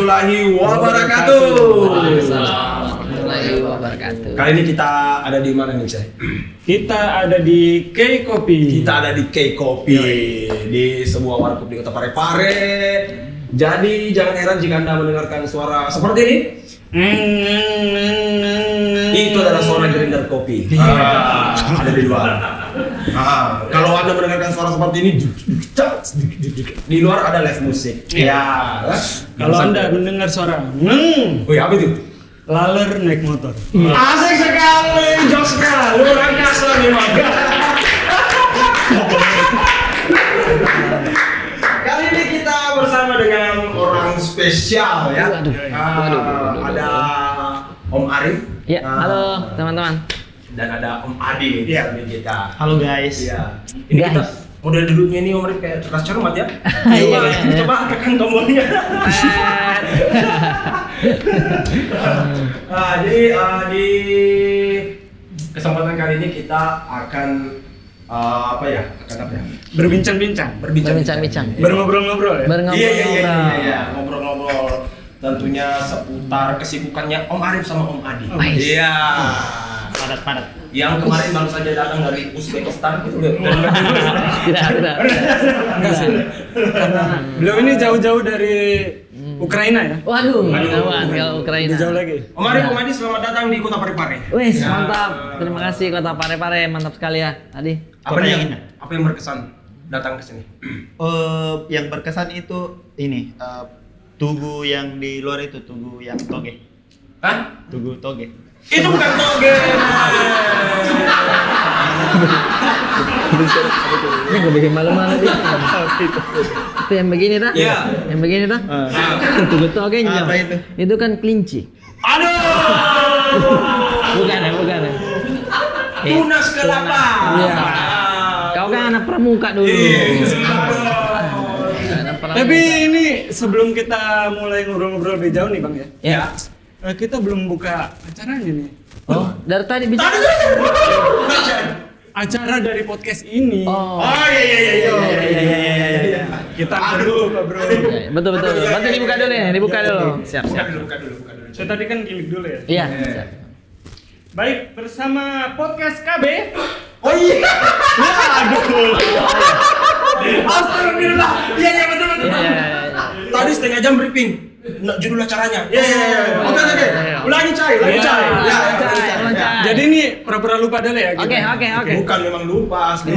warahmatullahi wabarakatuh. Warahmatullahi wabarakatuh. Kali ini kita ada di mana nih, Chay? Kita ada di K Kopi. Kita ada di K Kopi di sebuah warkop di Kota Parepare. Jadi jangan heran jika Anda mendengarkan suara seperti ini. Itu adalah suara grinder kopi. Ada di luar. Kalau Anda mendengarkan suara seperti ini, di luar ada live musik. Ya. Kalau Anda mendengar suara Wih, apa itu? laler naik motor. Asik sekali, jok sekali, orang kasar nih maka. Kali ini kita bersama dengan orang spesial ya. Waduh. Ada Om Arif. Ya, halo teman-teman. Dan ada Om Adi di samping kita. Halo guys. Iya. Ini kita Guys. model duduknya ini Om Arif kayak cerdas cermat ya. Iya. Coba tekan tombolnya. Jadi di kesempatan kali ini kita akan apa ya? Berbincang-bincang. Berbincang-bincang. Berngobrol-ngobrol ya. Berngobrol-ngobrol. Ngobrol-ngobrol. Tentunya seputar kesibukannya Om Arif sama Om Adi. Iya. Padat. Yang kemarin baru saja datang dari Uzbekistan gitu loh. Tidak. Karena beliau ini jauh-jauh dari Ukraina ya. Waduh, kawan kalau Ukraina. Lebih jauh lagi. Om Arif, Om Adi selamat datang di Kota Parepare. Wes, Ya. mantap. Terima kasih Kota Parepare, mantap sekali ya. Adi. Apa Kota nih yang yang indah. apa yang berkesan datang ke sini? Yang berkesan itu ini tugu yang di luar itu, tugu yang toge. Hah? Tugu toge. Itu bukan toge. Ini gue bikin malu-malu dia. Itu yang begini dah? Iya. Yang begini dah? Tunggu tuh oke Apa itu? Itu kan kelinci. Aduh. Bukan ya. Tunas kelapa. Iya. Kau kan anak pramuka dulu. Iya. Anak pramuka. Tapi ini sebelum kita mulai ngobrol-ngobrol lebih jauh nih Bang ya. Ya. Kita belum buka acaranya nih. Oh, dari tadi bicara. Acara dari podcast ini. Oh. Oh iya. Kita dulu, Pak Bro. Ya, betul. Berarti dibuka dulu ya, dibuka dulu. Siap. Buka dulu. Saya tadi kan gimmick dulu ya. Iya. Siap. Baik, bersama podcast KB. Oh iya. Astagfirullah. Iya betul. Iya. Tadi setengah jam briefing. Judul acaranya. Oke. Iya. Ulangi Cai. Ya. Cai. Jadi ini pura-pura lupa dulu ya. Oke. Bukan memang lupa. Oke.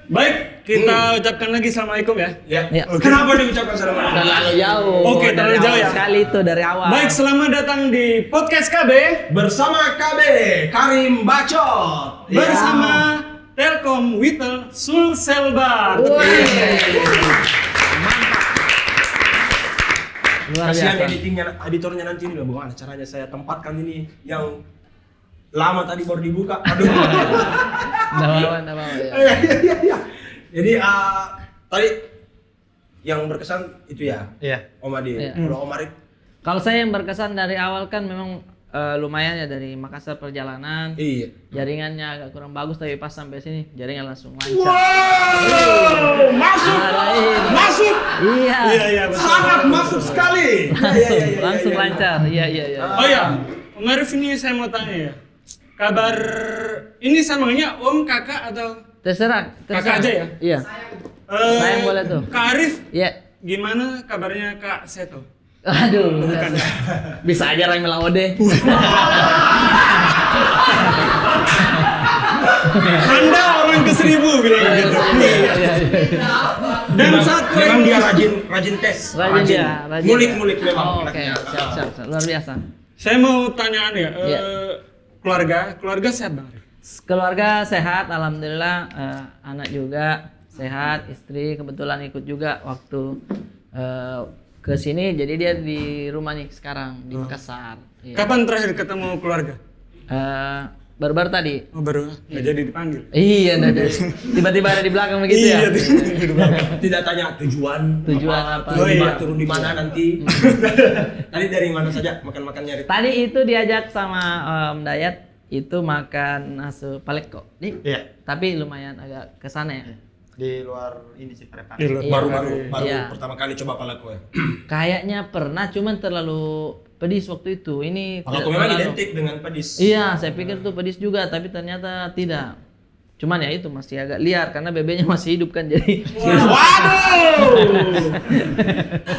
Baik, kita ucapkan lagi assalamualaikum ya. Ya. Ya. Kenapa diucapkan assalamualaikum? Terlalu jauh. Oke, terlalu Dari jauh awal ya. Sekali itu dari awal. Baik, selamat datang di podcast KB Bersama KB Karim Bacot. bersama Telkom Witel Sulselbar. Luar Kasihan biasa. editornya nanti ini loh, bagaimana caranya saya tempatkan ini yang lama tadi baru dibuka. Aduh. Nggak apa-apa ya. Iya. Jadi tadi yang berkesan itu ya, Iya. Om Adi. Iya. Kalau Om Arif, Kalau saya yang berkesan dari awal kan memang lumayan ya dari Makassar perjalanan. iya. Jaringannya agak kurang bagus tapi pas sampai sini jaringan langsung lancar. Wow, masuk. Iya. Iya, betul. Sangat masuk sekali. Langsung lancar. Iya. Oh ya, Om Arif ini saya mau tanya ya. Kabar ini samanya Om, Kakak atau Terserah. Kakak aja ya? Iya. Sayang boleh tuh. Kak Arif, Iya. gimana kabarnya Kak Seto? Aduh. Bisa aja Rai Melawode. Anda orang ke-1000 bilang gitu. Iya. Dan satu Memang lagi. dia rajin tes. Rajin dia, rajin. Ngulik memang. Oh, oke. Siap. Luar biasa. Saya mau tanyaan ya. Iya. Keluarga sehat Bang Arif? Keluarga sehat, alhamdulillah. Anak juga sehat, istri kebetulan ikut juga waktu ke sini. Jadi dia di rumah nih sekarang di Makassar. Iya. Kapan terakhir ketemu keluarga? Baru-baru tadi. Oh baru, nggak jadi dipanggil. Iya, tiba-tiba ada di belakang begitu ya. Tidak tanya tujuan Apa? Oh, iya. turun di mana nanti. Tadi dari mana saja makan-makannya? Tadi itu diajak sama Om Dayat itu makan nasu paleko. Iya. Tapi lumayan agak ke sana ya. Di luar ini sih Parepare. Di luar. Iya. Baru Iya. pertama kali coba palaku ya. Kayaknya pernah, cuman terlalu pedis waktu itu. Ini Palaku tidak memang terlalu. identik dengan pedis. Iya, saya pikir tuh pedis juga, tapi ternyata tidak. Cuman ya itu masih agak liar karena bebeknya masih hidup kan, jadi Waduh.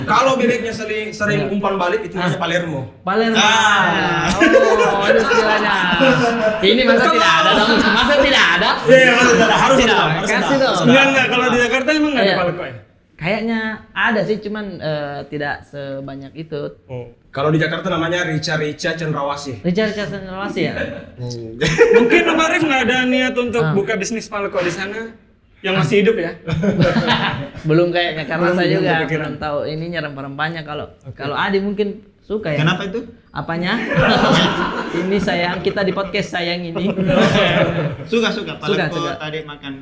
Kalau bebeknya sering umpan balik itu namanya Palermo. Palermo. Ah. Oh, itu istilahnya. Ini masa tidak ada dong? Masa tidak ada? Iya, harus Tidak, ada, harus kasih ada. dong. Enggak, kalau di Jakarta emang nggak ada Iya. Palaku ya? Kayaknya ada sih, cuman tidak sebanyak itu. Kalau di Jakarta namanya Rica Cendrawasih. Richard Chandrawasih ya? Mungkin Om Arif nggak ada niat untuk Ah. buka bisnis Palaku di sana yang masih hidup ya? Belum kayaknya, karena Belum, saya belum juga kepikiran. belum tahu ininya rempah-rempahnya. Kalau Adi mungkin suka ya. Kenapa itu? Apanya? Ini sayang, kita di podcast sayang ini. Suka. Suka. Palaku tadi makan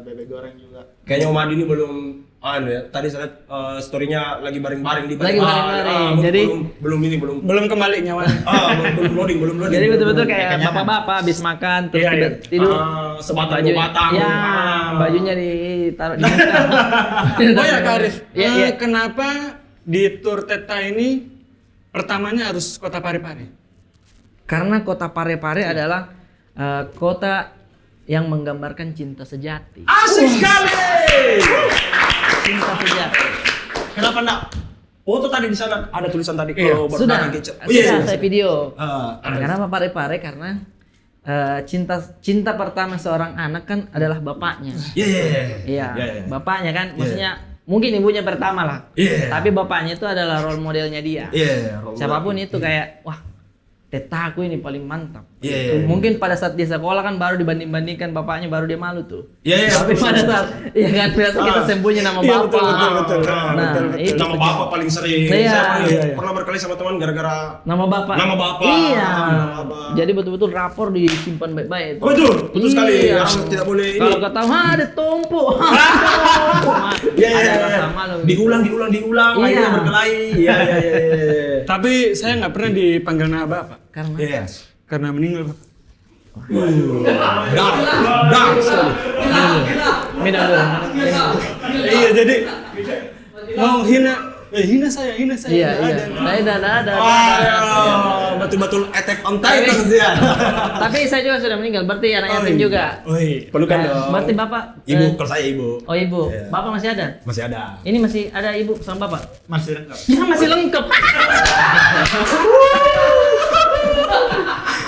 bebek goreng juga. Kayaknya Om Adi ini belum ya. Tadi saya lihat story-nya lagi baring-baring di Lagi baring-baring. Jadi- belum Belum kembali nyawa. belum loading. Jadi betul-betul kayak Kayaknya bapak-bapak habis makan terus Iya, iya. tidur. Sebatang Baju- dua batang. Ya, bajunya ditaruh di muka. Oh ya Kak Arif, Iya, iya. kenapa di Tour Teta ini pertamanya harus kota Parepare? Karena kota Parepare adalah kota yang menggambarkan cinta sejati. Asik sekali. Cinta sejati. Kenapa enggak? Foto tadi di sana ada tulisan tadi Iya. kalau Sudah, belakang kecil. sudah saya video. Ada. Kenapa Parepare? Karena cinta pertama seorang anak kan adalah bapaknya. Iya, bapaknya kan, maksudnya mungkin ibunya pertama lah. Iya. Tapi bapaknya itu adalah role modelnya dia. Iya. Siapapun itu kayak, wah, tetaku ini paling mantap. Iya. Mungkin pada saat di sekolah kan baru dibanding-bandingkan bapaknya, baru dia malu tuh. Iya. Tapi pada saat, iya kan, biasa kita sembunyi nama Iya, bapak. betul. Nah, itu Nama bapak paling sering. Iya. Saya paling Iya. pernah berkelahi sama teman gara-gara Nama bapak. Nama bapak. Iya. Nama bapak. Jadi betul-betul rapor disimpan baik-baik. Oh, betul sekali. Iya. Yang tidak boleh ini. Kalau kata ada tumpuk. Iya, Ada iya, rasa iya. malu. Diulang, Iya. akhirnya berkelahi. Iya. Tapi saya nggak pernah dipanggil nama bapak Karena Iya. karena meninggal Pak. Dark sekali. minum dulu. Iya jadi mau hina saya. Iya, nggak iya. ada. Wah, betul-betul Attack on Titan ya. Tapi saya juga sudah meninggal, berarti anak yatim juga. Oh iya. Pelukan Nah, dong. berarti bapak Ibu, kalau saya ibu. Oh ibu, Iya. bapak masih ada? Masih ada. Ini masih ada ibu sama bapak? Masih lengkap. Ya masih lengkap.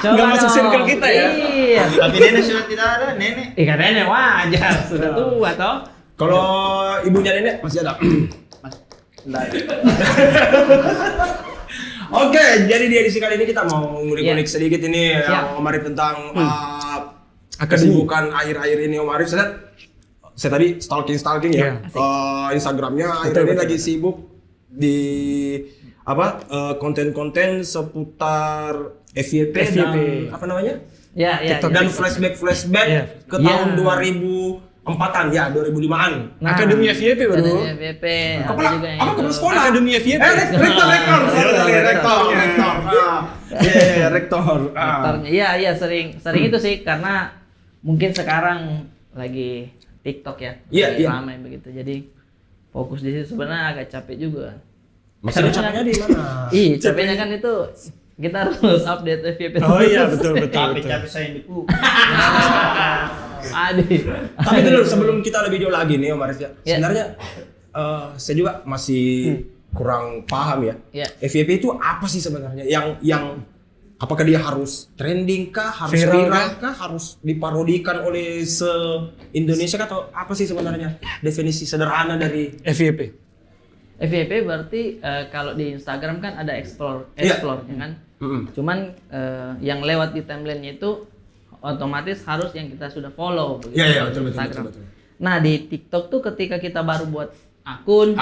Nggak masuk dong. circle kita ya? Iya. Tapi nenek sudah tidak ada, nenek. Ikan nenek wajar, sudah tua toh. Kalau ibunya nenek masih ada. Oke, jadi di edisi kali ini kita mau ngulik-ngulik sedikit ini Siap. Om Arif tentang kesibukan akhir-akhir ini Om Arif. Saya tadi stalking ya Instagramnya. Akhir-akhir ini lagi sibuk di konten-konten seputar FYP dan apa namanya? Ya, ya. TikTok. Dan flashback Iya. ke tahun 2004-an ya, 2005-an. Akademi FYP baru. Akademi FYP. Ada Kepala juga yang apa itu. kepala sekolah? Akademi FYP. Rektor. Rektor. Rektornya. Iya, sering itu sih karena mungkin sekarang lagi TikTok ya. Iya, lagi iya. ramai begitu. Jadi fokus di situ sebenarnya agak capek juga. Maksudnya capeknya di mana? Ih, capeknya kan itu kita harus update FYP. Oh iya betul. Tapi saya yang dipuk. Adi. Tapi dulu sebelum kita lebih jauh lagi nih Om Arif ya. Ya. Sebenarnya saya juga masih kurang paham ya. Ya. FYP itu apa sih sebenarnya? Yang apakah dia harus trending kah, harus Viral viral kah, harus diparodikan oleh se-Indonesia kah, atau apa sih sebenarnya definisi sederhana dari FYP. FYP berarti kalau di Instagram kan ada explore Iya. ya kan. Cuman yang lewat di timeline-nya itu otomatis harus yang kita sudah follow begitu. Iya, kalau di betul. Instagram. Nah, di TikTok tuh ketika kita baru buat akun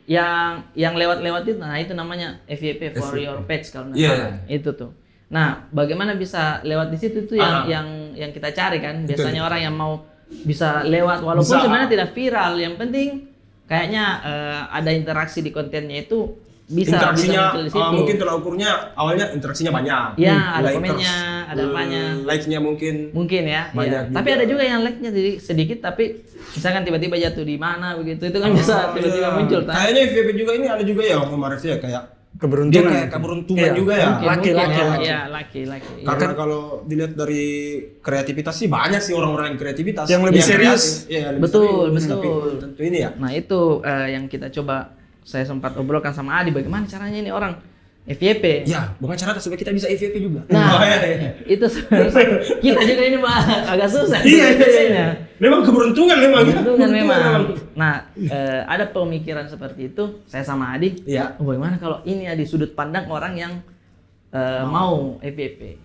yang lewat-lewat itu, nah itu namanya FYP for your page kalau nggak Iya. salah. Itu tuh. Nah, bagaimana bisa lewat di situ tuh yang kita cari kan. Biasanya orang yang mau bisa lewat walaupun Bisa. sebenarnya tidak viral, yang penting kayaknya ada interaksi di kontennya itu interaksinya muncul di situ. mungkin tolak ukurnya awalnya interaksinya banyak. Ya, ada Likers, komennya, ada apanya. Likes-nya mungkin Ya, banyak iya. Tapi ada juga yang like-nya sedikit tapi misalkan tiba-tiba jatuh di mana begitu itu kan bisa tiba-tiba muncul. Kayaknya FYP juga ini ada juga ya Om Arif ya kayak Keberuntungan. dia kayak keberuntungan Iya. juga ya. Laki-laki. Iya, laki. Karena kalau dilihat dari kreativitas sih banyak sih orang-orang yang kreativitas Yang lebih yang serius. kreatif. Iya, lebih Betul, serius, betul. Tapi tentu ini ya. Nah itu yang kita coba, saya sempat obrolkan sama Adi bagaimana caranya ini orang FYP. Ya, bukan cara supaya kita bisa FYP juga. Nah, Oh, iya. itu sebenarnya kita juga ini Pak agak susah. Iya. biasanya. Memang keberuntungan memang. Keberuntungan memang. Nah, ada pemikiran seperti itu saya sama Adi. Iya. Oh, bagaimana kalau ini di sudut pandang orang yang mau FYP?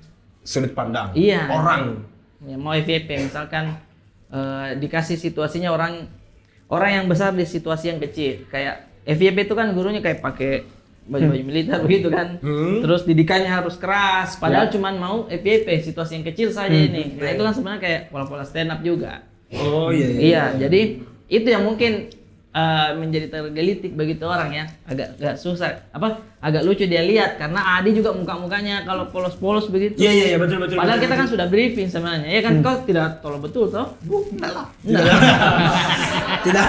Sudut pandang. Iya. Orang. Ya, mau FYP misalkan dikasih situasinya orang yang besar di situasi yang kecil. Kayak FYP itu kan gurunya kayak pakai baju-baju militer begitu kan. Terus didikannya harus keras padahal cuman mau FYP situasi yang kecil saja ini. Nah, itu kan sebenarnya kayak pola-pola stand up juga. Oh iya. Iya, jadi itu yang mungkin menjadi tergelitik begitu orang ya, agak susah, agak lucu dia lihat karena Adi juga muka-mukanya kalau polos-polos begitu. Iya betul. Padahal kita kan sudah briefing sebenarnya, ya kan kau tidak tolong betul toh? Enggak lah. Enggak. Tidak.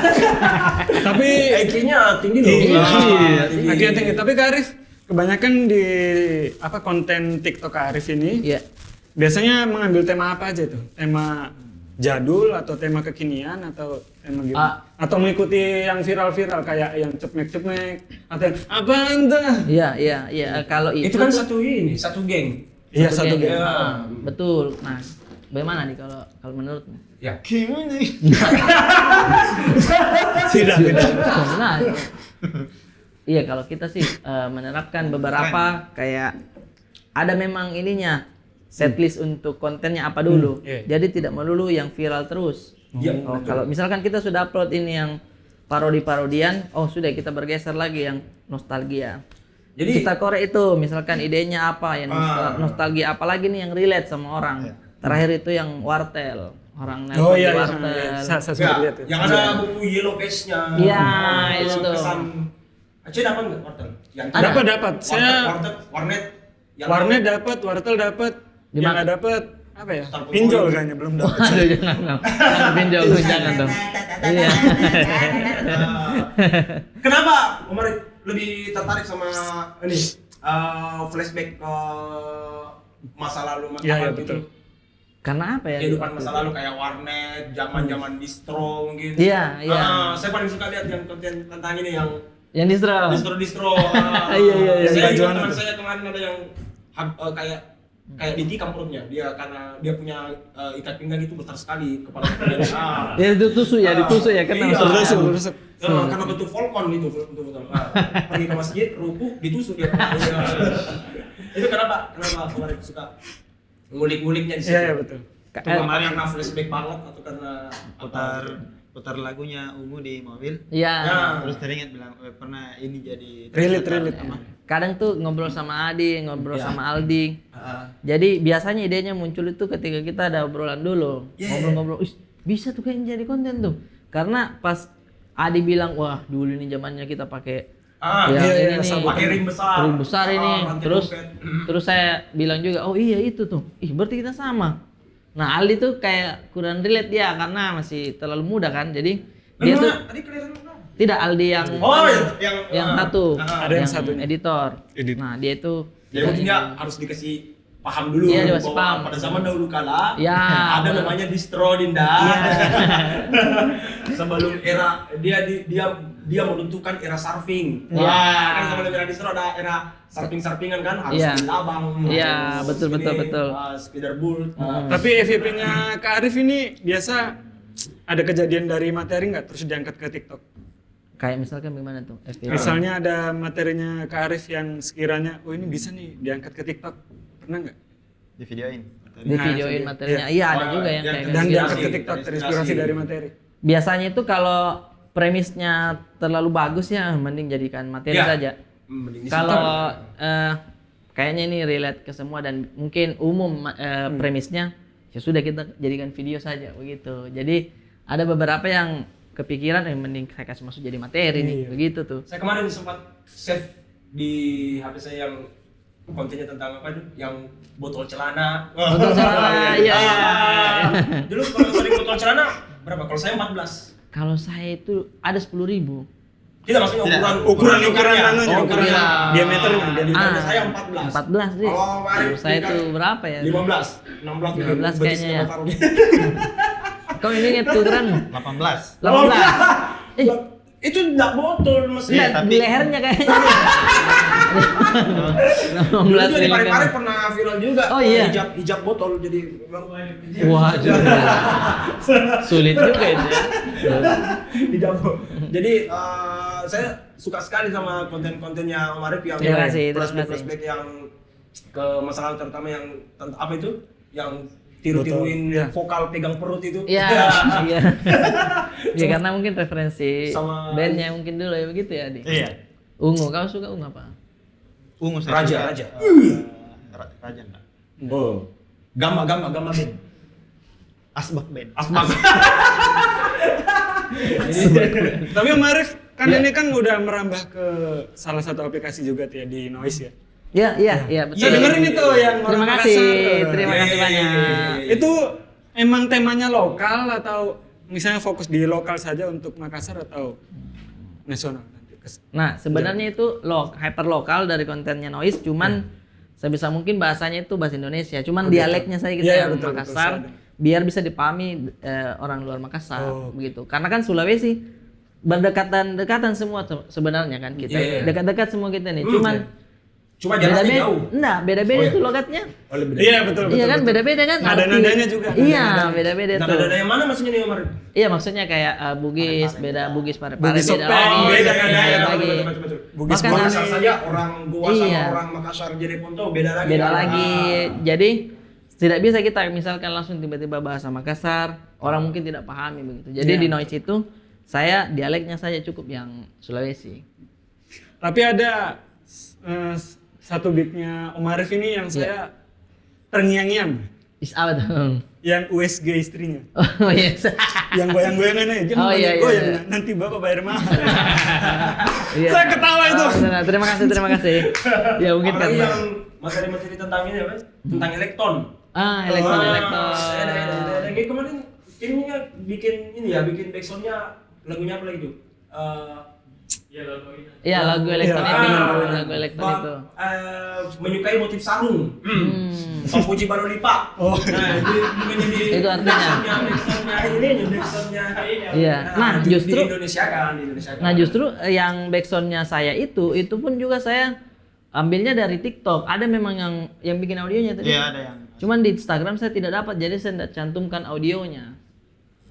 Tapi IQ-nya tinggi loh. Iya, tinggi. Tapi Kak Arif, kebanyakan di konten TikTok Kak Arif ini Iya. biasanya mengambil tema apa aja tuh? Tema jadul atau tema kekinian atau tema gimana? Atau mengikuti yang viral-viral kayak yang cepmek-cepmek atau yang apa entah? Iya. Kalau Itu kan satu geng. Iya, satu geng. geng. Betul. Nah, bagaimana nih kalau menurutmu? Ya. Gimana? Tidak. Nah, iya kalau kita sih menerapkan beberapa kayak ada memang ininya setlist untuk kontennya apa dulu. Jadi tidak melulu yang viral terus. Oh, kalau misalkan kita sudah upload ini yang parodi-parodian, oh sudah kita bergeser lagi yang nostalgia. Jadi kita korek itu, misalkan idenya apa, yang nostalgia apa lagi nih yang relate sama orang. Terakhir itu yang wartel, orang nelpon di wartel. Saya sempat lihat tuh. Yang ada buku yellow page-nya. Iya, itu tuh. Aceh dapat nggak wartel? Yang Dapat. Saya warnet. warnet dapat, wartel dapat. Yang nggak dapat apa ya? Pinjol kayaknya belum dapat. Aduh, jangan dong. Jangan pinjol, jangan dong. Iya. Kenapa Omar lebih tertarik sama ini flashback ke masa lalu Iya, gitu? betul. Karena apa ya? Kehidupan masa lalu kayak warnet, zaman distro mungkin. Iya. Saya paling suka lihat yang konten tentang ini yang distro. distro. Iya. Saya juga Bajuan teman itu. saya kemarin ada yang kayak ditikam perutnya dia karena dia punya ikat pinggang itu besar sekali kepala dia. Ya ditusuk ya karena Terusuk. Karena bentuk Volcon itu betul. Pergi ke masjid, ruku, ditusuk dia. Iya. Itu kenapa kemarin suka ngulik-nguliknya di situ? Iya, betul. Itu karena flashback banget atau karena putar lagunya Ungu di mobil. Iya. Terus teringat bilang pernah ini jadi Relate. Kadang tuh ngobrol sama Adi, ngobrol sama Aldi. Jadi biasanya idenya muncul itu ketika kita ada obrolan dulu. Ngobrol-ngobrol, bisa tuh kayaknya jadi konten tuh. Karena pas Adi bilang, wah dulu ini zamannya kita pakai ini nih, pakai ring besar ini. rantai Terus dompet. saya bilang juga, oh iya itu tuh. Berarti kita sama. Nah Aldi tuh kayak kurang relate dia karena masih terlalu muda kan. Jadi dia tuh tidak Aldi yang yang satu, Ada yang satu. editor. Edit. Nah dia itu Ya mungkin dia harus dikasih paham dulu Iya, dikasih bahwa paham. pada zaman dahulu kala Ya, ada benar. namanya distro Dinda. Sebelum era dia menentukan era surfing. Ya. Wah, kan sebelum era distro ada era surfingan kan harus Ya. di labang. Ya, harus betul. speederboat. Tapi FYP-nya Kak Arif ini biasa ada kejadian dari materi nggak terus diangkat ke TikTok? kayak misalkan gimana tuh? FYP. Misalnya ada materinya Kak Arif yang sekiranya, oh ini bisa nih diangkat ke TikTok, pernah nggak? Di videoin. Di videoin materinya. Iya, ada juga yang kayak Dan gitu. diangkat ke TikTok terinspirasi dari materi. Biasanya itu kalau premisnya terlalu bagus ya mending jadikan materi Ya. saja. Mending Kalau kayaknya ini relate ke semua dan mungkin umum premisnya, ya sudah kita jadikan video saja begitu. Jadi ada beberapa yang kepikiran mending saya kasih masuk jadi materi nih, begitu tuh. Saya kemarin sempat save di HP saya yang kontennya tentang apa itu? Yang botol celana. Botol celana, iya. Dulu kalau sering botol celana berapa? Kalau saya 14. Kalau saya itu ada 10.000. Kita maksudnya ukuran lingkarnya. anunya, Oh, ukuran ukuran diameternya. Diameternya saya 14. 14 sih. Oh, Arif Kalau saya itu berapa ya? 15, 16 15 kayaknya ya. taruh. Kau ini ingat ukuran 18. 18. Itu enggak botol maksudnya. Enggak, di lehernya kayaknya. 16 Dulu juga di miligram. Parepare pernah viral juga. Oh, iya. Hijab botol jadi Wah, sulit juga itu ya. hijab. Jadi saya suka sekali sama konten-kontennya Om Arif yang Terima kasih. flashback yang ke masalah terutama yang apa itu? Yang tiru-tiruin Betul, iya. vokal pegang perut itu. Iya, iya. Ya karena mungkin referensi Sama- bandnya mungkin dulu ya begitu ya, Di. Iya. Ungu, kau suka ungu apa? Ungu saya suka, Raja. Raja enggak. Oh. Gamma band. Asbak band. Asbak. Tapi Om Arif kan ini kan udah merambah ke salah satu aplikasi juga tuh ya di Noise ya. Iya, betul. Saya dengerin itu yang Terima orang kasih, Makassar. terima kasih banyak. Itu emang temanya lokal atau misalnya fokus di lokal saja untuk Makassar atau nasional nanti? Nah, sebenarnya itu hyper lokal dari kontennya Noise, cuman sebisa mungkin bahasanya itu bahasa Indonesia, cuman dialeknya saya kita Iya, yang betul, Makassar betul, biar bisa dipahami orang luar Makassar Oh. begitu. Karena kan Sulawesi berdekatan semua sebenarnya kan kita. Iya. Dekat-dekat semua kita nih. Cuman Cuma jaraknya beda-beda, jauh. enggak, beda-beda Oh, iya. itu logatnya. Oh, lebih Iya betul. Iya kan, beda-beda kan. Nada-nadanya juga. Iya, beda-beda tuh. Nada-nada yang mana maksudnya nih Om Arif? Iya, maksudnya kayak Bugis, beda Bugis Parepare Bugis beda Sopeng, lagi. beda beda lagi. betul. Bugis Makanya- Makassar saja orang Goa sama Iya. orang Makassar Jeneponto beda lagi. Beda kan? lagi. Jadi tidak bisa kita misalkan langsung tiba-tiba bahasa Makassar, orang mungkin tidak pahami begitu. Jadi Iya. di Noise itu saya dialeknya saja cukup yang Sulawesi. Tapi ada satu beatnya Om Arif ini yang saya terngiang-ngiang. Is apa tuh? Yang USG istrinya. Oh iya. Yang goyang-goyangan aja. Jangan Oh, banyak iya, iya, goyang, iya. nanti Bapak bayar mahal. Iya. Saya ketawa itu. Benar, terima kasih. Ya mungkin Apalagi karena yang materi-materi tentang ini apa? Tentang elektron. elektron. Ada yang kemarin kayaknya bikin ini ya, bikin backsoundnya lagunya apa lagi tuh? Iya, lagu elektron Iya, itu. Lagu elektron itu. Menyukai motif sarung. Hmm. Puji baru lipat. Oh. Nah, jadi Itu artinya. backsoundnya ini, backsoundnya ini. Iya. Nah, justru di Indonesia kan, di Indonesia kan. Nah justru yang backsoundnya saya itu pun juga saya ambilnya dari TikTok. Ada memang yang bikin audionya tadi. Iya, ada yang. Cuman di Instagram saya tidak dapat, jadi saya tidak cantumkan audionya.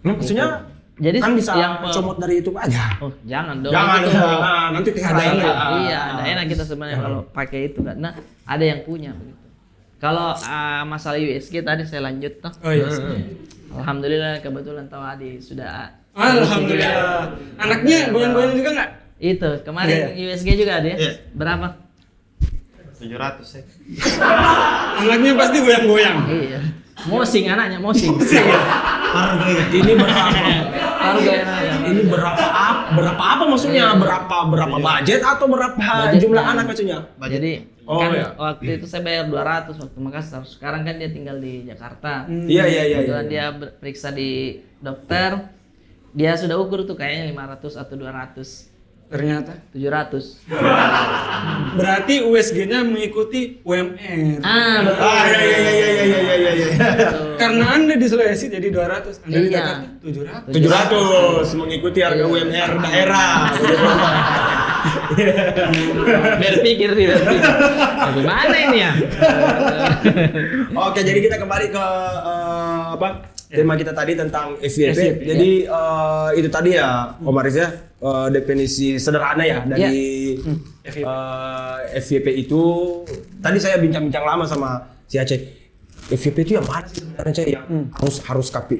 Maksudnya Jadi kan bisa yang comot dari itu aja. Oh jangan dong. Jangan, itu. nanti Ada ada yang Iya, ada enak kita sebenarnya kalau pakai itu karena ada yang punya begitu. Kalau masalah USG tadi saya lanjut toh. Oh iya. Alhamdulillah kebetulan tahu Adi sudah. Alhamdulillah. Anaknya goyang-goyang juga nggak? Itu kemarin Iya. USG juga Adi. Iya. Berapa? 700 ya. Anaknya pasti goyang-goyang. Iya. Mosing anaknya, mosing. Ini berapa? Harga anaknya. Ini berapa apa maksudnya? Berapa budget atau berapa Budget jumlah kan. anak maksudnya? Jadi Oh, kan iya. waktu itu saya bayar 200 waktu Makassar. Sekarang kan dia tinggal di Jakarta. Iya. Kebetulan dia periksa di dokter. Dia sudah ukur tuh kayaknya 500 atau 200. Ternyata. 700. Berarti USG-nya mengikuti UMR. Betul. Iya. Karena Anda di Sulawesi jadi 200, Anda di Iya. Jakarta 700. 700 mengikuti harga UMR daerah. Berpikir dia. Bagaimana ini ya? Oke, jadi kita kembali ke tema kita tadi tentang FYP. Jadi itu tadi ya, Om Aris ya, definisi sederhana ya dari FYP itu. Tadi saya bincang-bincang lama sama si Aceh. FYP itu yang mana sih sebenarnya Cek? Yang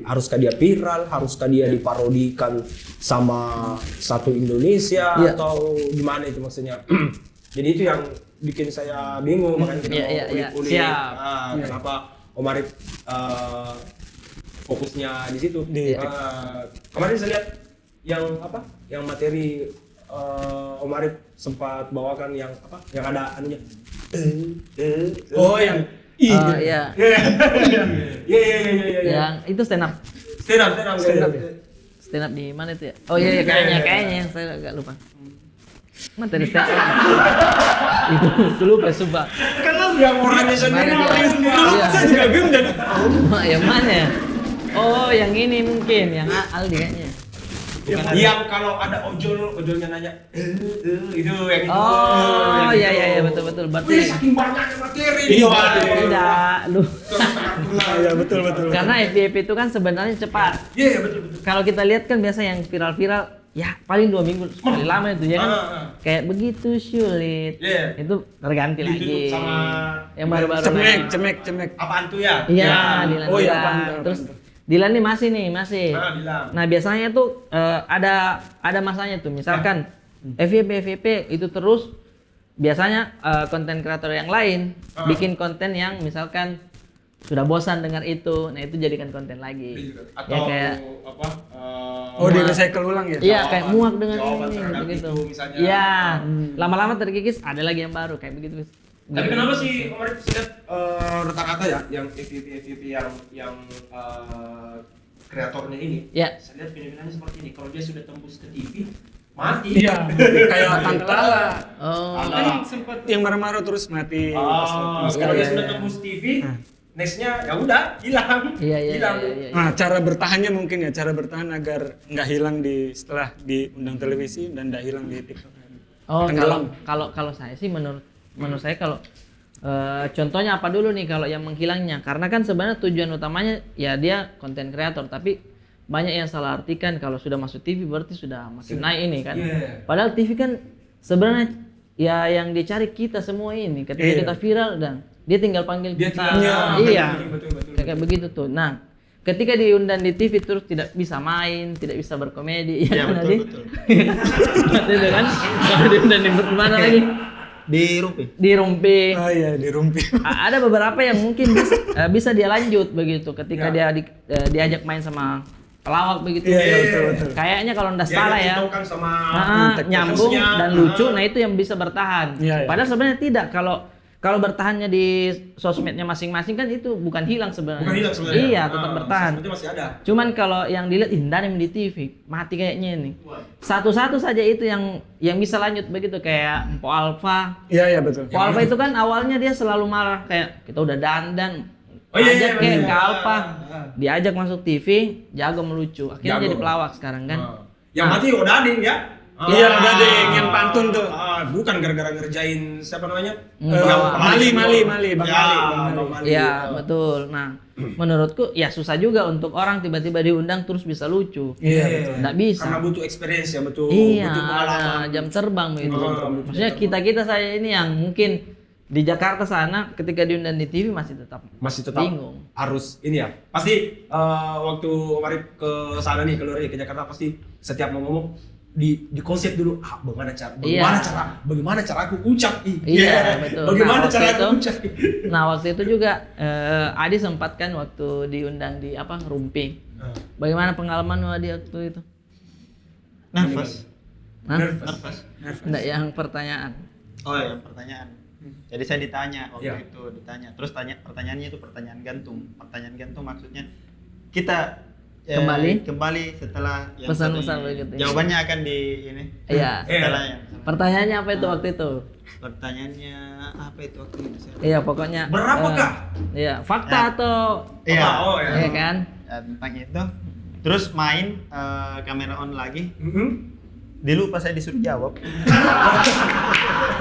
haruskah dia viral, haruskah dia diparodikan sama satu Indonesia atau gimana itu maksudnya? Jadi itu yang bikin saya bingung, makanya kita mau ulik-ulik. Siap. Kenapa Om Arif fokusnya di situ? Kemarin saya lihat yang materi Om Arif sempat bawakan yang apa? Yang ada anunya. Oh, yang Oh iya. Iya. Yang itu stand up. Stand up ya. Stand up di mana itu ya? Oh iya kayaknya saya agak lupa. Materi stand up. itu lupa sumpah. Karena yang orangnya sendiri Mana dia? Iya. saya juga bingung dan Yang mana ya? Oh, yang ini mungkin, yang Aldi kayaknya. yang kalau ada ojolnya nanya, itu yang itu. Oh, yang iya itu. betul. Berarti Wih, saking banyaknya materi. Iya, tidak, lu. ya betul. Karena FYP itu kan sebenarnya cepat. Iya, betul. Kalau kita lihat kan biasa yang viral-viral, ya paling 2 minggu sekali lama itu ya kan. Kayak begitu sulit. Iya. Itu terganti lagi. Ditutup sama Yang baru-baru. naik. cemek. apaan tuh ya? Iya, Dilan. Oh, iya, Dilan. apaan. Terus Dilan nih masih. Dilan. Nah, biasanya tuh ada masanya tuh. Misalkan FYP itu terus biasanya konten kreator yang lain bikin konten yang misalkan sudah bosan dengar itu. Nah, itu jadikan konten lagi. Atau Ya kayak apa? Oh, di recycle ulang ya? iya kayak muak dengan jawaban ini terhadap gitu. itu misalnya. Iya. Lama-lama terkikis ada lagi yang baru kayak begitu. Tapi kenapa sih Om Arif lihat rata-rata ya yang FYP yang kreatornya ini? Ya. Saya lihat fenomenanya seperti ini. Kalau dia sudah tembus ke TV, mati. Iya, kayak Tante Lala. Oh. Kan sempat yang marah-marah terus mati. Kalau dia sudah tembus TV, nextnya ya udah hilang. Iya. Hilang. Nah, cara bertahannya mungkin ya, cara bertahan agar nggak hilang setelah diundang televisi dan nggak hilang di TikTok. Oh, Tenggelam. kalau saya sih menurut saya kalau contohnya apa dulu nih kalau yang menghilangnya, karena kan sebenarnya tujuan utamanya ya dia konten kreator, tapi banyak yang salah artikan kalau sudah masuk TV berarti sudah makin naik ini kan. Padahal TV kan sebenarnya ya yang dicari kita semua ini ketika kita viral dan dia tinggal panggil Dia kita. tinggal- Iya. Betul. Kayak begitu tuh. Nah, ketika diundang di TV terus tidak bisa main, tidak bisa berkomedi, Iya, kan, betul, Adi? betul. Itu kan. Kalau diundang di mana lagi? Di Rumpi. Di Rumpi. Oh iya, di Rumpi. Ada beberapa yang mungkin bisa dia lanjut begitu ketika dia diajak main sama pelawak begitu. Iya, betul. Kayaknya kalau ndak Dia salah ya. ditonton sama Nyambung hostnya. dan lucu, nah itu yang bisa bertahan. Iya. Padahal sebenarnya tidak. Kalau bertahannya di sosmednya masing-masing kan itu bukan hilang sebenarnya. Bukan hilang sebenarnya. Iya, tetap bertahan. Sebenarnya masih ada. Cuman kalau yang dilihat Indanim di TV mati kayaknya ini. Satu-satu saja itu yang bisa lanjut begitu kayak Mpo Alpha. Iya, betul. Mpo Alpha itu kan awalnya dia selalu marah kayak kita udah dandan. Oh, iya, Ajak kayak betul. ke Alpha. Diajak masuk TV, jago melucu. Akhirnya Jago. jadi pelawak sekarang kan. Yang mati Odading ya. Iya, Odading yang pantun tuh. Bukan gara-gara ngerjain siapa namanya? Mali, Bang Ya, Mali. Bang Mali. Iya, betul. Nah, menurutku ya susah juga untuk orang tiba-tiba diundang terus bisa lucu. Iya, betul. Nggak bisa. Karena butuh experience ya, betul. Iya, Butuh pengalaman. ada jam terbang begitu. Oh, Maksudnya kita saya ini yang mungkin di Jakarta sana ketika diundang di TV masih tetap bingung. Harus ini ya. Pasti waktu Om Arif ke sana nih, keluar ke Jakarta pasti setiap mau ngomong di konsep dulu bagaimana cara aku ucap Iya, betul. bagaimana Nah, cara waktu aku itu- ucap Nah, waktu itu juga Adi sempat kan waktu diundang di Rumpi. Bagaimana pengalaman Adi waktu itu? Nervous. Hah? Nervous. Nggak, yang pertanyaan. Oh ya, pertanyaan. Jadi saya ditanya waktu Iya. itu Terus pertanyaannya itu pertanyaan gantung. Pertanyaan gantung maksudnya kita kembali setelah yang Pesan-pesan satu ini. begitu ya. Jawabannya akan di ini. Iya. Setelah yang Pertanyaannya apa itu waktu itu? pertanyaannya apa itu waktu itu? Iya, pokoknya. Berapakah? Iya, fakta Ya. atau Iya. Oh ya. Iya kan? Ya, tentang itu. Terus main kamera on lagi. Mhm. Dilupa saya disuruh jawab.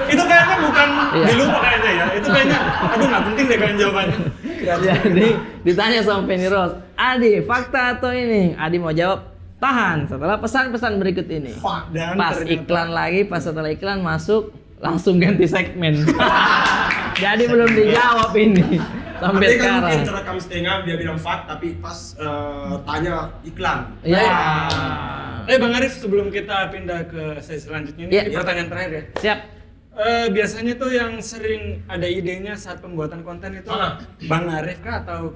Itu kayaknya bukan Iya. dilupa kayaknya ya. Itu kayaknya aduh nggak penting deh kalian jawabannya. Jadi ditanya sama Penny Rose, Adi, fakta atau ini? Adi mau jawab, tahan setelah pesan-pesan berikut ini. Dan Pas ternyata- iklan lagi, pas setelah iklan masuk, langsung ganti segmen. Jadi belum dijawab ini sampai Nanti kan sekarang. mungkin terekam setengah dia bilang fak tapi pas tanya iklan. Iya. Bang Arif, sebelum kita pindah ke sesi selanjutnya ini, Iya. ini pertanyaan terakhir ya. Siap. Biasanya tuh yang sering ada idenya saat pembuatan konten itu Bang Arif kah atau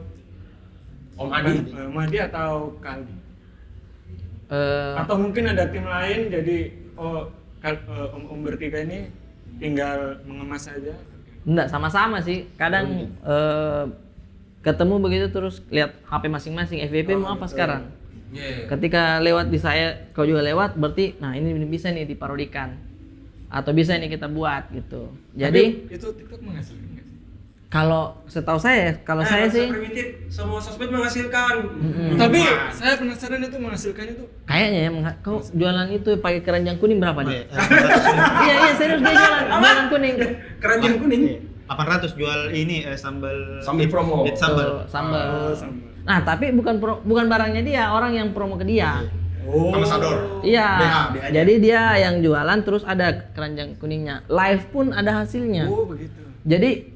Om Adi. Madi atau Kalbi? Eh, Atau mungkin ada tim lain jadi Om bertiga ini tinggal mengemas saja. Enggak, sama-sama sih. Kadang ketemu begitu terus lihat HP masing-masing. FYP mau apa sekarang? Ketika lewat di saya, kau juga lewat, berarti nah ini bisa nih diparodikan. Atau bisa ini kita buat gitu. Jadi tapi itu TikTok menghasilkan nggak sih? kalau setahu saya, saya sih primitif, semua sosmed menghasilkan. Tapi saya penasaran itu menghasilkan itu. kayaknya ya kau jualan itu pakai keranjang kuning berapa Oh, nih? iya. Iya serius dia jualan kuning. Keranjang kuning. 800 jual ini sambal promo. sambal. Sambal. Nah, tapi bukan barangnya dia, orang yang promo ke dia. Oh. Ambasador. Iya. BA-nya. Jadi dia yang jualan terus ada keranjang kuningnya. Live pun ada hasilnya. Oh begitu. Jadi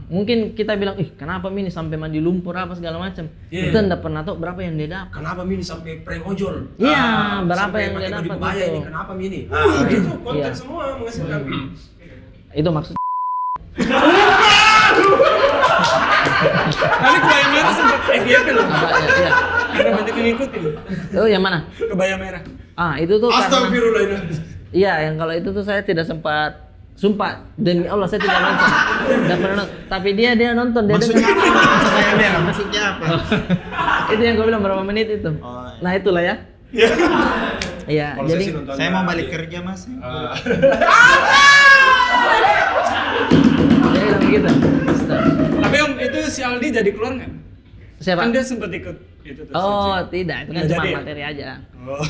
mungkin kita bilang, ih kenapa Mini sampai mandi lumpur apa segala macam. Iya. Kita enggak pernah tahu berapa yang dia dapat. Kenapa Mini sampai prank ojol? Iya, berapa sampai yang dia pakai baju dapat kebaya gitu. ini? Kenapa Mini? Iya. Itu konten Iya. semua menghasilkan. Itu maksud. Tapi kebaya merah sempat FYP loh. Iya. Karena banyak yang ngikutin. Oh, yang mana? Kebaya merah. Itu tuh karena Astagfirullah ini. iya, yang kalau itu tuh saya tidak sempat. Sumpah, demi Allah saya tidak nonton. Tidak pernah nonton. Tapi dia nonton, dia Maksudnya dengar. maksudnya apa? Itu yang gue bilang berapa menit itu. Oh, iya. Nah, itulah ya. Iya, Kalau jadi saya sih nontonnya- Saya mau balik kerja, Mas. dia bilang begitu. Tapi Om, itu si Aldi jadi keluar nggak? Siapa? Kan dia sempat ikut itu tuh. Oh, tidak, itu kan Nggak cuma jadi ya? materi aja. Oh.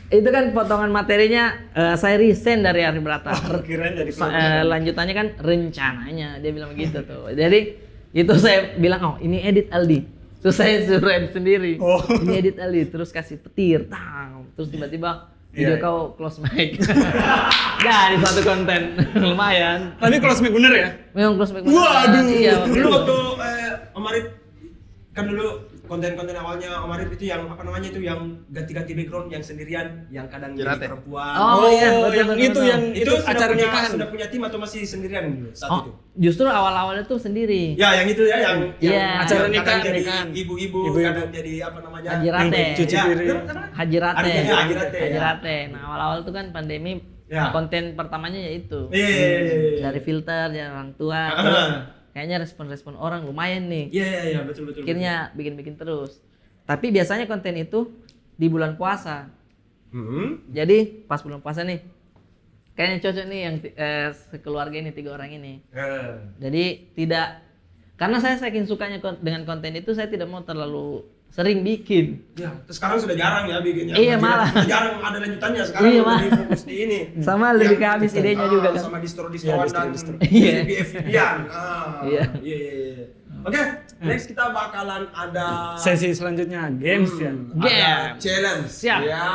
Itu kan potongan materinya saya resign dari Ari Brata. Kirain jadi keluar. Lanjutannya kan rencananya, dia bilang begitu tuh. Jadi itu saya bilang, oh ini edit Aldi. Terus saya suruh edit sendiri. Oh. Ini edit Aldi, terus kasih petir, tang. Terus tiba-tiba video Iya. kau close mic. Jadi satu konten lumayan. Tapi close mic bener ya? Memang close mic. Waduh. Iya. Dulu waktu Om Arif kan dulu konten-konten awalnya Om Arif itu yang apa namanya itu yang ganti-ganti background yang sendirian, yang kadang jadi Jerat ya? perempuan. Oh, iya, yang betul, itu betul. yang itu acara nikahan. sudah punya tim atau masih sendirian saat Oh, itu? justru awal-awalnya tuh sendiri. Ya, yang itu ya, yang Iya. Acara yang kadang nikahan, jadi nikahan. ibu-ibu, Ibu-ibu. kadang jadi apa namanya? Haji Rate. Cuci Ya, piring. Haji Rate. Haji Rate, Haji ya. Rate. Nah, awal-awal tuh kan pandemi, Ya. konten pertamanya ya itu. Iya. Dari filter, dari orang tua. Ah. Terus kayaknya respon-respon orang lumayan nih. Iya, betul. Akhirnya bikin-bikin terus. Tapi biasanya konten itu di bulan puasa. Jadi pas bulan puasa nih, kayaknya cocok nih yang sekeluarga ini, 3 orang ini. Jadi tidak, karena saya saking sukanya dengan konten itu, saya tidak mau terlalu sering bikin. Ya, terus sekarang sudah jarang ya bikinnya. Iya, malah. Sudah jarang ada lanjutannya sekarang. Iya, lebih malah. fokus di ini. Sama lebih ke habis idenya juga kan. Sama distro-distroan dan Iya. FVP-an. Iya. Iya. Oke, next kita bakalan ada Sesi selanjutnya games ya. ada Game. challenge. Siap. Ya.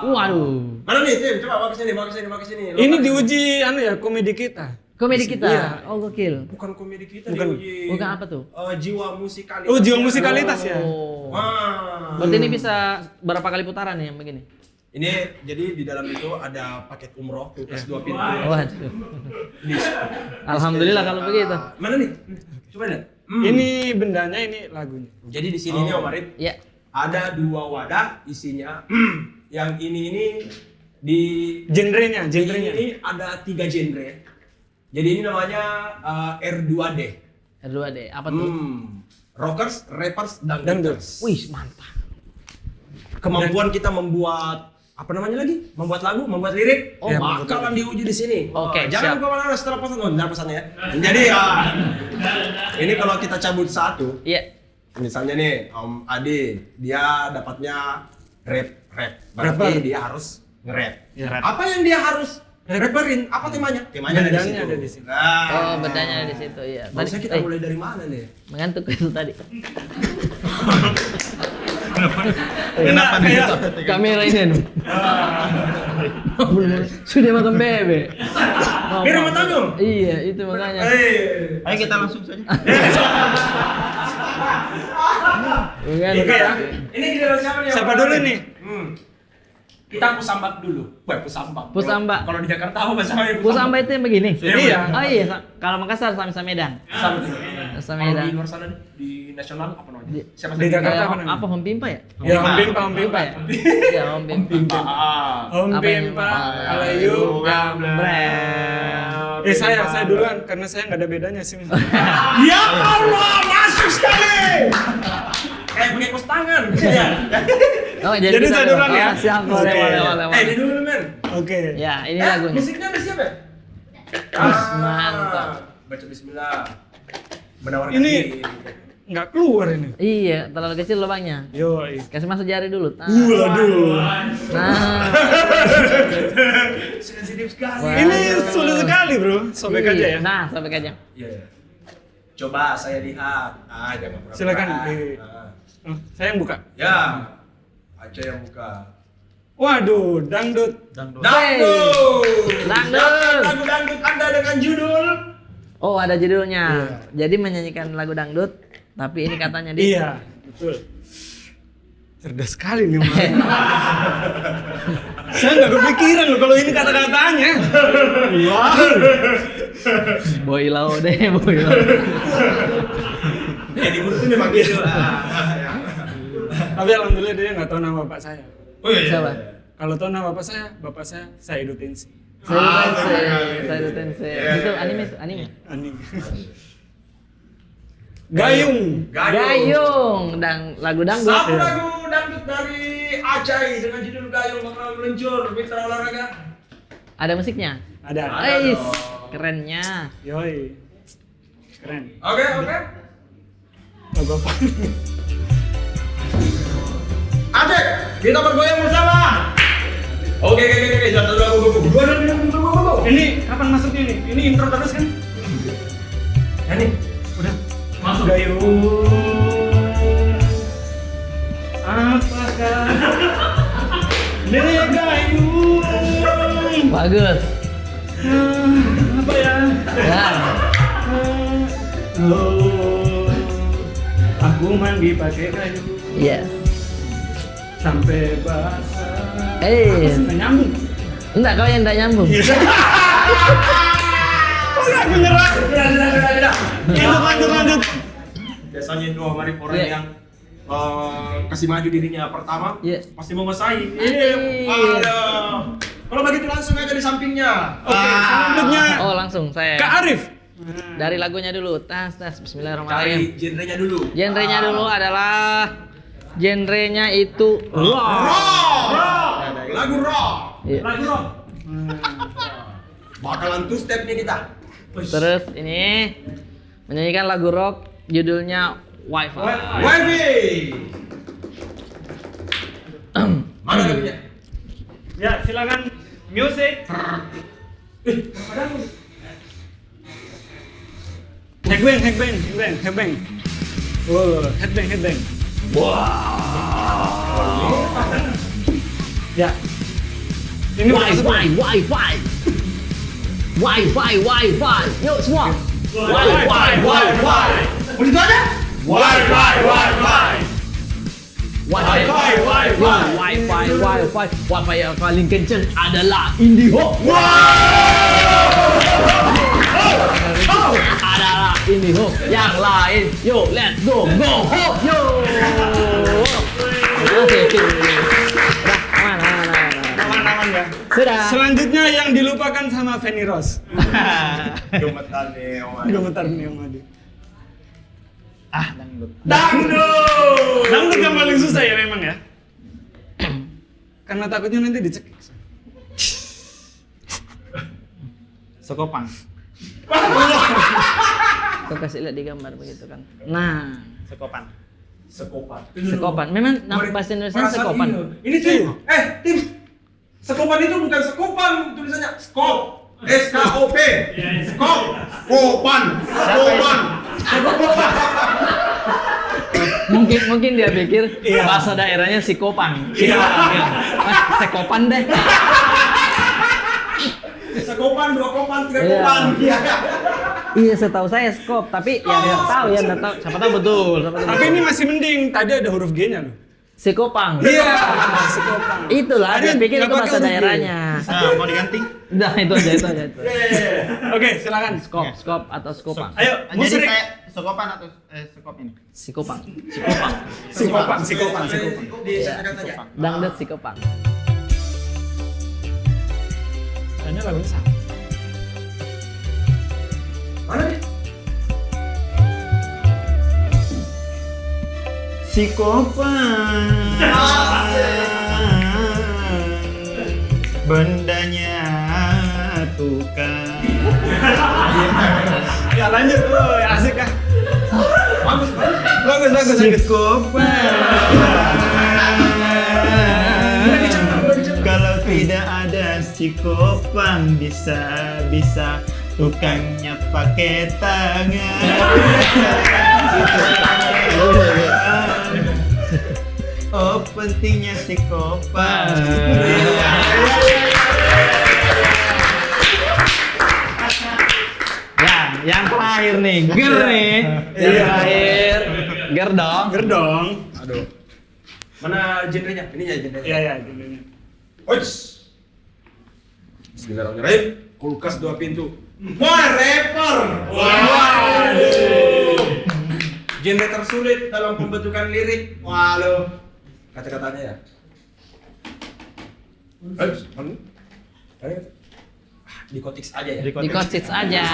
Waduh. Mana nih tim? Coba bawa ke sini. Ini diuji ya komedi kita. Komedi kita. Iya. Oh, gokil. Bukan komedi kita, Bukan. diuji. Bukan apa tuh? Jiwa musikalitas. Oh, jiwa musikalitas ya. Oh. Wah. Berarti ini bisa berapa kali putaran nih yang begini? Ini jadi di dalam itu ada paket umroh kulkas 2 pintu. Waduh. Alhamdulillah kalau begitu. Mana nih? Coba lihat. Ini bendanya, ini lagunya. Jadi di sini nih Om Arif Ya. ada 2 wadah isinya. Yang ini di Genrenya. ini ada 3 genre. Jadi ini namanya R2D. R2D. Apa tuh? Rockers, rappers, Dangduters. dangduters. Wih, mantap. Kemampuan kita membuat apa namanya lagi? Membuat lagu, membuat lirik. Oh, bakalan diuji di sini. Oke, jangan siap. kemana-mana setelah pesan. Oh, benar pesannya ya. Jadi ini kalau kita cabut satu, Iya. misalnya nih Om Adi, dia dapatnya rap. Berarti dia harus nge-rap. Ya. Apa yang dia harus rapperin? Apa temanya? Temanya ada di Bendanya situ. ada di situ. Nah, Oh, bedanya di situ ya. Harusnya kita mulai dari mana nih? Mengantuk itu tadi. Kenapa Nah, nih? Kamera ini anu. Sudah makan bebek. Kirim sama Tanjung. Iya, itu makanya. Ayo kita langsung saja. Bukan. Oke ya. Ini giliran siapa nih? Siapa dulu nih? Kita pusambak dulu. Pusambak. Pusambak. Kalau di Jakarta apa bahasa Pusamba itu yang begini. Iya. Oh iya, kalau Makassar sama Medan. Nusa Kalau di Medan. luar sana nih, di nasional apa namanya? Di- Siapa di Jakarta Kayak apa namanya? apa Home Pimpa ya? Ya, Om Pimpa. ya? Iya, Home Pimpa. Om Apa yang Pimpa, namanya? Alayu. Gambret. Saya duluan karena saya nggak ada bedanya sih. Ya Allah, masuk sekali. Kayak pakai kos tangan. Oh, Jadi kita saya dulu. duluan ya? Oh, siap, boleh, Oke. boleh. Ini dulu men. Oke. Ya, ini lagunya. Musiknya udah siap ya? Mantap. Baca bismillah. Menawarkan Ini diri. nggak keluar ini. Iya, terlalu kecil lubangnya. Yo. Kasih masuk jari dulu. Waduh. Nah. Sensitif sekali. Wah. Ini sulit sekali bro. Sobek Iya. aja ya. Nah, sobek aja. Iya. Coba saya lihat. Jangan pura-pura. Silakan. Ah. Saya yang buka. Ya. Aja yang buka. Waduh, dangdut. Dangdut. Dangdut. Lagu dangdut Anda dengan judul. Oh, ada judulnya. Iya. Jadi menyanyikan lagu dangdut, tapi ini katanya di Iya, betul. Cerdas sekali nih Mas. Saya nggak kepikiran loh kalau ini kata-katanya. Wah. Boy Lau deh, Boy Lau. Di buku memang gitu. Tapi alhamdulillah dia nggak tahu nama bapak saya. Oh iya. Siapa? Kalau tahu nama bapak saya Saidu Tensi. Saya Tensei. Itu anime itu, anime. Aneh. Gayung. Gayung dan lagu dangdut. Satu lagu dangdut dari Acai dengan judul Gayung bakal meluncur mitra olahraga. Ada musiknya. Ada. Ais, kerennya. Yoi. Keren. Oke. Lagu apa? Aceh, kita bergoyang bersama. Oke. Jatuh lagu. Go. Ini kapan masuknya ini? Ini intro terus kan? Ya nih. Udah. Masuk. Gayung. Apakah gayung? Bagus. Apa ya? Ya. Aku mandi pakai kayu Yes. sampai basah. Nggak nyambung. Enggak, kau yang enggak nyambung. Aku nyerah. Lanjut. Biasanya itu orang Iya. yang kasih maju dirinya pertama, Iya. pasti mau ngesaing. Iya. Aduh. Kalau begitu langsung aja di sampingnya. Oke, selanjutnya Oh, langsung saya. Kak Arif. Dari lagunya dulu. Tas. Bismillahirrahmanirrahim. Cari genrenya dulu. Genrenya dulu adalah genrenya itu rock. Lagu rock. Iya. Bakalan two step nih kita. Terus ini menyanyikan lagu rock judulnya Wi-Fi. Wifi. Mana lagunya? Ya, silakan music. Headbang. Oh, headbang. Ya. Ini Wi-Fi. Yuk semua. Begitu aja? Wi-Fi yang paling kenceng adalah IndiHome. Adalah IndiHome. Yang lain, yuk let's go home, yo. Oke. aman ya. Sudah. Selanjutnya yang dilupakan sama Feni Rose. Gemetar nih, Om Adi. Gemetar nih Om Adi. Dangdut. Dangdut yang paling susah ya memang ya. Karena takutnya nanti dicekik. Sekopang. Kau kasih lihat di gambar begitu kan. Nah, Sekopan. Sekopan. Memang nama bahasa Indonesia Sekopan. Ini tim. Tim. Sekopan itu bukan sekopan, tulisannya skop. SKOP. Skop. Kopan. Sekopan. Mungkin dia pikir bahasa daerahnya Sikopan. Sekopan deh. Sekopan, 2 kopan, 3 Iya. kopan. Iya, setahu saya skop, tapi ya nggak tahu ya, nggak tahu. Siapa tahu betul. Tapi ini masih mending, tadi ada huruf G-nya loh. Sikopang. Iya, Sekopang. Itulah, dia pikir itu bahasa daerahnya. Nah, mau diganti? Udah, itu aja. Oke, silakan. Skop atau skopang. Ayo, Jadi musrik. kayak sekopan atau sekop ini? Sikopang. Sikopang. Disatukan saja. Dangdut sikopang. Kayaknya lagunya sama. Mana nih? Sikopan. Bendanya tukang. Ya lanjut, asik kah? Bagus. Sikopan. Kalau tidak ada sikopang bisa tukangnya pakai tangan. Oh, pentingnya sikopang. Yang terakhir nih, ger nih. Yang terakhir, ger dong. Gerdong. Aduh. Mana genrenya? Ini ya genrenya. Iya, genrenya. Oits. Bismillahirrahmanirrahim. Kulkas 2 pintu. Wah, rapper. Waduh. Genre tersulit dalam pembentukan lirik. Waduh. Kata-katanya ya. Oits. Di konteks aja ya. Di konsits aja.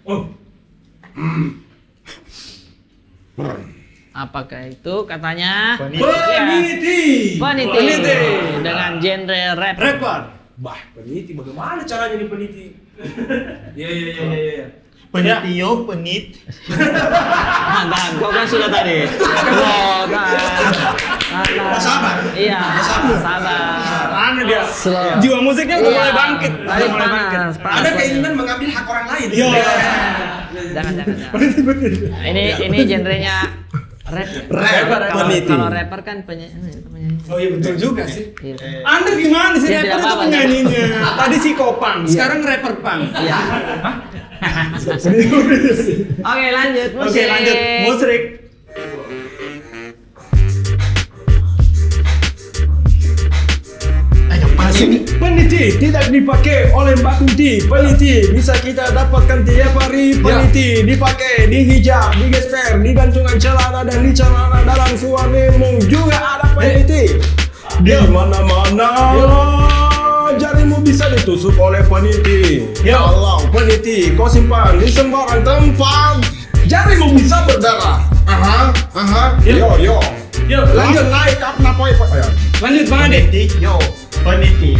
Oh. Apakah itu katanya? Peniti. Peniti. Dengan genre rap. Rapper. Bah, peniti bagaimana caranya nih peniti? Iya. Penitio, penit. Mantap, kau kan sudah tadi. Sabar. Iya, sabar. Mana dia? Slow. Jiwa musiknya udah Iya. mulai bangkit. Tadi panas. Ada keinginan mengambil hak orang lain. Iya. Jangan. Ini genrenya rap. Rapper, peniti. Kalau rapper kan penyanyi. Oh iya betul juga sih. Iya. Anda gimana sih Ya, rapper tidak itu apa-apa. penyanyinya? Tadi si Kopang, sekarang rapper pang. Iya. Oke, lanjut musik. Oke lanjut, musrik. Peniti tidak dipakai oleh Mbak Kunti. Peniti bisa kita dapatkan tiap hari. Peniti dipakai di hijab, di gesper, di gantungan celana dan di celana dalam suamimu juga ada peniti. Di mana-mana jarimu bisa ditusuk oleh peniti. Ya Allah, peniti kau simpan di sembarang tempat. Jarimu bisa berdarah. Yo. Lanjut naik up napoi. Lanjut Bang Ade. Peniti.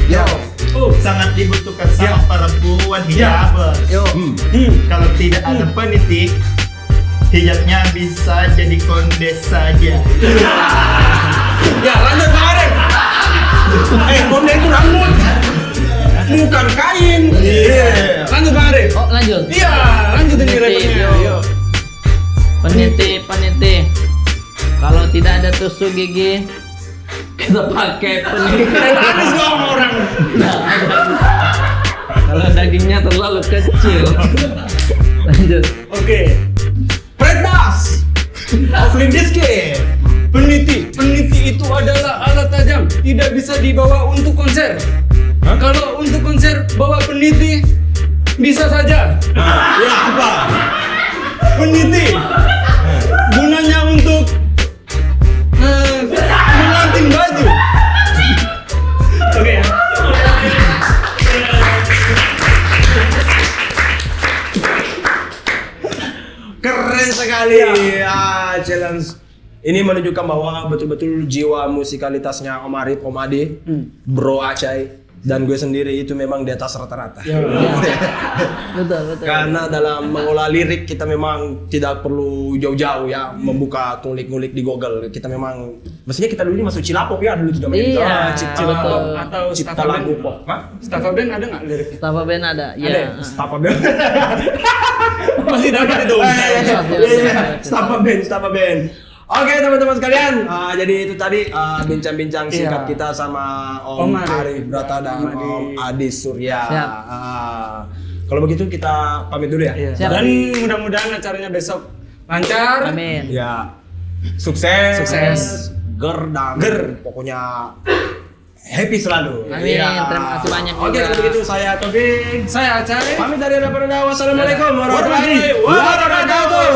Sangat dibutuhkan sama perempuan hijabers. Yo. Kalau tidak ada peniti, hijabnya bisa jadi kondes saja. Ya lanjut Bang Ade. Konde itu rambut, bukan kain. Lanjut Bang Ade. Oh, lanjut. Iya, lanjut ini Peniti, rappernya. yo. Peniti. Kalau tidak ada tusuk gigi, kita pakai peniti. Habis gua sama orang. Kalau dagingnya terlalu kecil. Lanjut. Oke. Fred Bass, Limp Bizkit. Peniti itu adalah alat tajam, tidak bisa dibawa untuk konser. Kalau untuk konser bawa peniti bisa saja. Ya apa? Peniti gunanya untuk melanting baju. Oke ya. Keren sekali. Challenge. Ini menunjukkan bahwa betul-betul jiwa musikalitasnya Om Arif, Om Ade, Bro Acai, dan gue sendiri itu memang di atas rata-rata. Betul. Karena dalam mengolah lirik kita memang tidak perlu jauh-jauh ya membuka ngulik-ngulik di Google. Kita memang mestinya kita dulu ini masuk Cilapop ya dulu sudah main. Iya, Cipta betul. Atau cipta Staffa lagu Band. pop. Hah? Staffa Band ada nggak liriknya? Staffa Band ada. Ada Iya. ya? Staffa Band. Masih dapat itu. Staffa Band. Oke teman-teman sekalian, jadi itu tadi bincang-bincang singkat kita sama Om Arif Brata dan Om Adi Surya. Siap. Kalau begitu kita pamit dulu ya. Siap. Dan mudah-mudahan acaranya besok lancar. Amin. Ya, sukses. ger dan pokoknya happy selalu. Amin. Terima kasih banyak juga. Oke, kalau begitu saya Taufik. Saya Acai. Pamit dari Anda. Wassalamualaikum warahmatullahi wabarakatuh.